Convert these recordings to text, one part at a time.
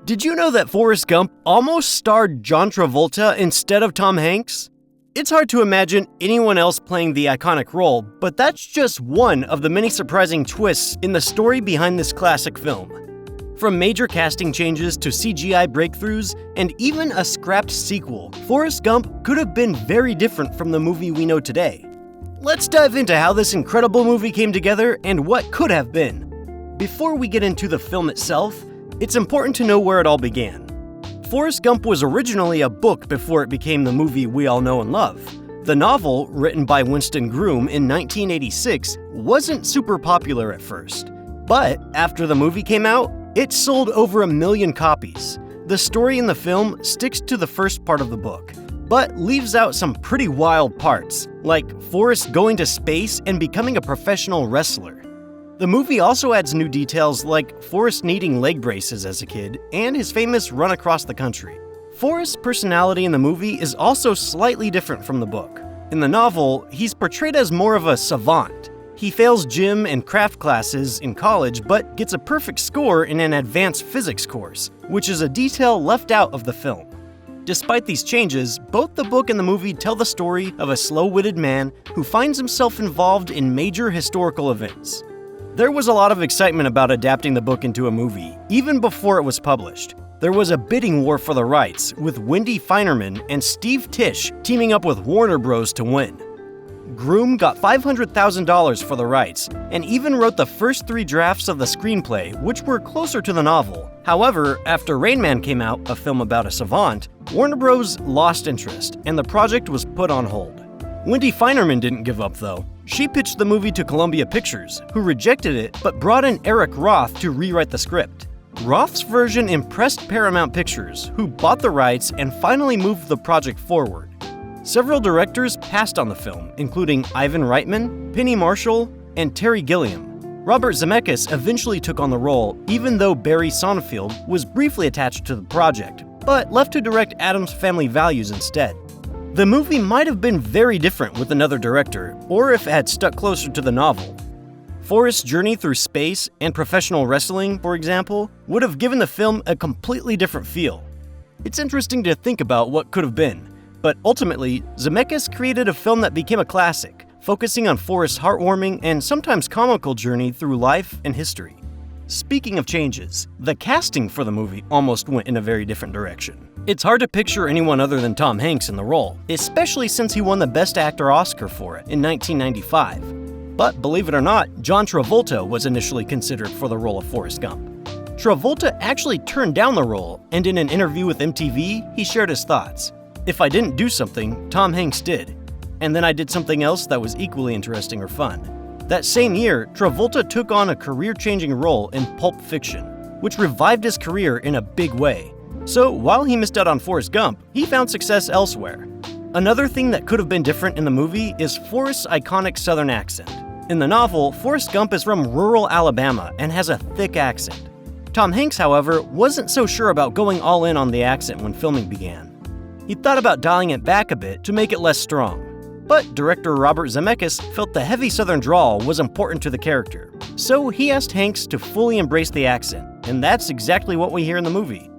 Did you know that Forrest Gump almost starred John Travolta instead of Tom Hanks? It's hard to imagine anyone else playing the iconic role, but that's just one of the many surprising twists in the story behind this classic film. From major casting changes to CGI breakthroughs, and even a scrapped sequel, Forrest Gump could have been very different from the movie we know today. Let's dive into how this incredible movie came together and what could have been. Before we get into the film itself, it's important to know where it all began. Forrest Gump was originally a book before it became the movie we all know and love. The novel, written by Winston Groom in 1986, wasn't super popular at first. But after the movie came out, it sold over 1 million copies. The story in the film sticks to the first part of the book, but leaves out some pretty wild parts, like Forrest going to space and becoming a professional wrestler. The movie also adds new details like Forrest needing leg braces as a kid and his famous run across the country. Forrest's personality in the movie is also slightly different from the book. In the novel, he's portrayed as more of a savant. He fails gym and craft classes in college but gets a perfect score in an advanced physics course, which is a detail left out of the film. Despite these changes, both the book and the movie tell the story of a slow-witted man who finds himself involved in major historical events. There was a lot of excitement about adapting the book into a movie, even before it was published. There was a bidding war for the rights, with Wendy Finerman and Steve Tisch teaming up with Warner Bros. To win. Groom got $500,000 for the rights, and even wrote the first 3 drafts of the screenplay, which were closer to the novel. However, after Rain Man came out, a film about a savant, Warner Bros. Lost interest, and the project was put on hold. Wendy Finerman didn't give up, though. She pitched the movie to Columbia Pictures, who rejected it but brought in Eric Roth to rewrite the script. Roth's version impressed Paramount Pictures, who bought the rights and finally moved the project forward. Several directors passed on the film, including Ivan Reitman, Penny Marshall, and Terry Gilliam. Robert Zemeckis eventually took on the role, even though Barry Sonnenfeld was briefly attached to the project, but left to direct Addams Family Values instead. The movie might have been very different with another director, or if it had stuck closer to the novel. Forrest's journey through space and professional wrestling, for example, would have given the film a completely different feel. It's interesting to think about what could have been, but ultimately, Zemeckis created a film that became a classic, focusing on Forrest's heartwarming and sometimes comical journey through life and history. Speaking of changes, the casting for the movie almost went in a very different direction. It's hard to picture anyone other than Tom Hanks in the role, especially since he won the Best Actor Oscar for it in 1995. But believe it or not, John Travolta was initially considered for the role of Forrest Gump. Travolta actually turned down the role, and in an interview with MTV, he shared his thoughts. "If I didn't do something, Tom Hanks did. And then I did something else that was equally interesting or fun." That same year, Travolta took on a career-changing role in Pulp Fiction, which revived his career in a big way. So while he missed out on Forrest Gump, he found success elsewhere. Another thing that could have been different in the movie is Forrest's iconic Southern accent. In the novel, Forrest Gump is from rural Alabama and has a thick accent. Tom Hanks, however, wasn't so sure about going all in on the accent when filming began. He thought about dialing it back a bit to make it less strong. But director Robert Zemeckis felt the heavy Southern drawl was important to the character. So he asked Hanks to fully embrace the accent, and that's exactly what we hear in the movie.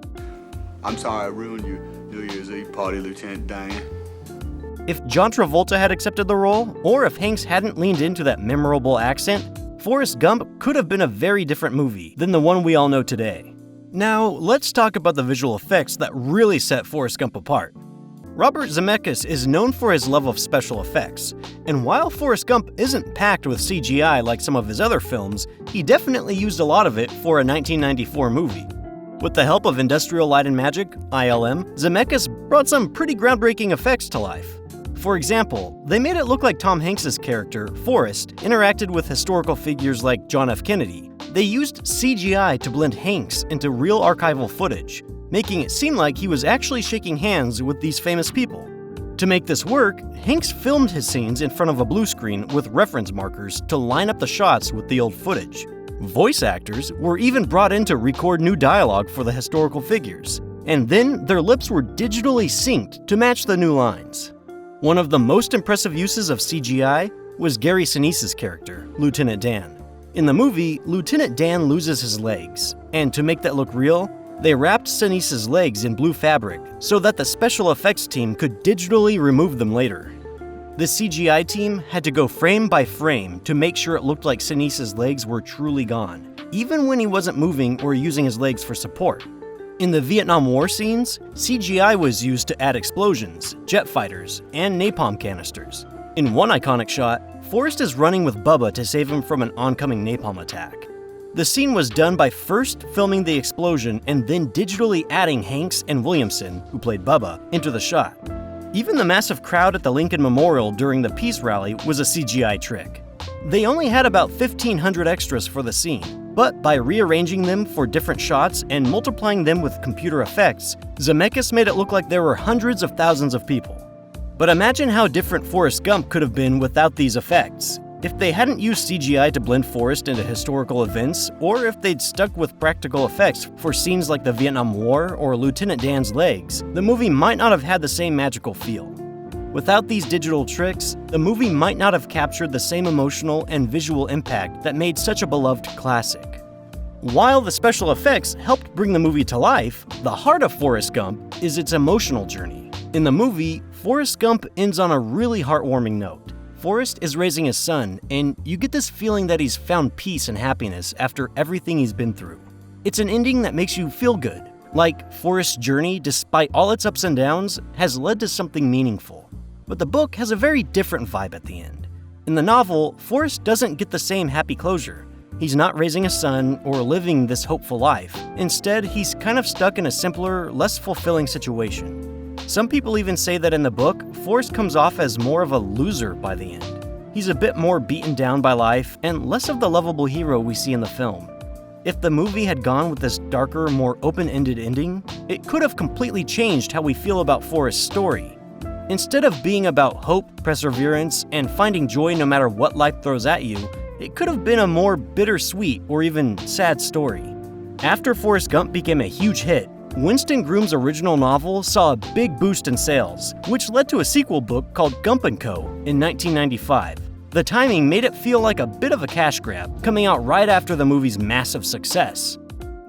"I'm sorry I ruined your New Year's Eve party, Lieutenant Dan." If John Travolta had accepted the role, or if Hanks hadn't leaned into that memorable accent, Forrest Gump could have been a very different movie than the one we all know today. Now, let's talk about the visual effects that really set Forrest Gump apart. Robert Zemeckis is known for his love of special effects, and while Forrest Gump isn't packed with CGI like some of his other films, he definitely used a lot of it for a 1994 movie. With the help of Industrial Light and Magic, ILM, Zemeckis brought some pretty groundbreaking effects to life. For example, they made it look like Tom Hanks' character, Forrest, interacted with historical figures like John F. Kennedy. They used CGI to blend Hanks into real archival footage, making it seem like he was actually shaking hands with these famous people. To make this work, Hanks filmed his scenes in front of a blue screen with reference markers to line up the shots with the old footage. Voice actors were even brought in to record new dialogue for the historical figures, and then their lips were digitally synced to match the new lines. One of the most impressive uses of CGI was Gary Sinise's character, Lieutenant Dan. In the movie, Lieutenant Dan loses his legs, and to make that look real, They wrapped Sinise's legs in blue fabric so that the special effects team could digitally remove them later. The CGI team had to go frame by frame to make sure it looked like Sinise's legs were truly gone, even when he wasn't moving or using his legs for support. In the Vietnam War scenes, CGI was used to add explosions, jet fighters, and napalm canisters. In one iconic shot, Forrest is running with Bubba to save him from an oncoming napalm attack. The scene was done by first filming the explosion and then digitally adding Hanks and Williamson, who played Bubba, into the shot. Even the massive crowd at the Lincoln Memorial during the peace rally was a CGI trick. They only had about 1,500 extras for the scene, but by rearranging them for different shots and multiplying them with computer effects, Zemeckis made it look like there were hundreds of thousands of people. But imagine how different Forrest Gump could have been without these effects. If they hadn't used CGI to blend Forrest into historical events, or if they'd stuck with practical effects for scenes like the Vietnam War or Lieutenant Dan's legs, the movie might not have had the same magical feel. Without these digital tricks, the movie might not have captured the same emotional and visual impact that made such a beloved classic. While the special effects helped bring the movie to life, the heart of Forrest Gump is its emotional journey. In the movie, Forrest Gump ends on a really heartwarming note. Forrest is raising his son, and you get this feeling that he's found peace and happiness after everything he's been through. It's an ending that makes you feel good, like Forrest's journey, despite all its ups and downs, has led to something meaningful. But the book has a very different vibe at the end. In the novel, Forrest doesn't get the same happy closure. He's not raising a son or living this hopeful life. Instead, he's kind of stuck in a simpler, less fulfilling situation. Some people even say that in the book, Forrest comes off as more of a loser by the end. He's a bit more beaten down by life and less of the lovable hero we see in the film. If the movie had gone with this darker, more open-ended ending, it could have completely changed how we feel about Forrest's story. Instead of being about hope, perseverance, and finding joy no matter what life throws at you, it could have been a more bittersweet or even sad story. After Forrest Gump became a huge hit, Winston Groom's original novel saw a big boost in sales, which led to a sequel book called Gump & Co. in 1995. The timing made it feel like a bit of a cash grab, coming out right after the movie's massive success.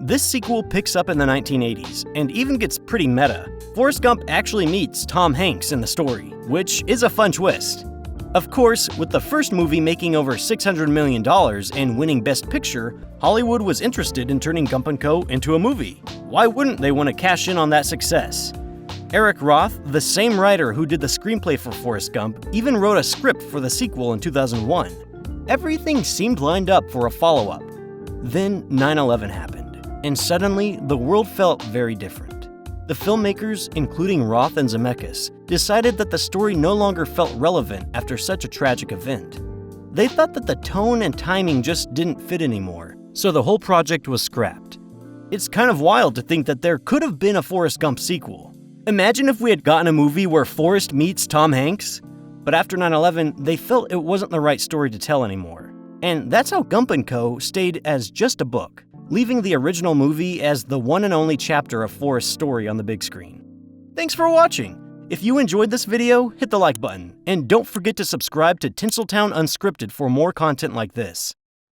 This sequel picks up in the 1980s, and even gets pretty meta. Forrest Gump actually meets Tom Hanks in the story, which is a fun twist. Of course, with the first movie making over $600 million and winning Best Picture, Hollywood was interested in turning Gump & Co. into a movie. Why wouldn't they want to cash in on that success? Eric Roth, the same writer who did the screenplay for Forrest Gump, even wrote a script for the sequel in 2001. Everything seemed lined up for a follow-up. Then 9/11 happened, and suddenly the world felt very different. The filmmakers, including Roth and Zemeckis, decided that the story no longer felt relevant after such a tragic event. They thought that the tone and timing just didn't fit anymore, so the whole project was scrapped. It's kind of wild to think that there could have been a Forrest Gump sequel. Imagine if we had gotten a movie where Forrest meets Tom Hanks. But after 9/11, they felt it wasn't the right story to tell anymore. And that's how Gump & Co. stayed as just a book, leaving the original movie as the one and only chapter of Forrest's story on the big screen. Thanks for watching! If you enjoyed this video, hit the like button, and don't forget to subscribe to Tinseltown Unscripted for more content like this.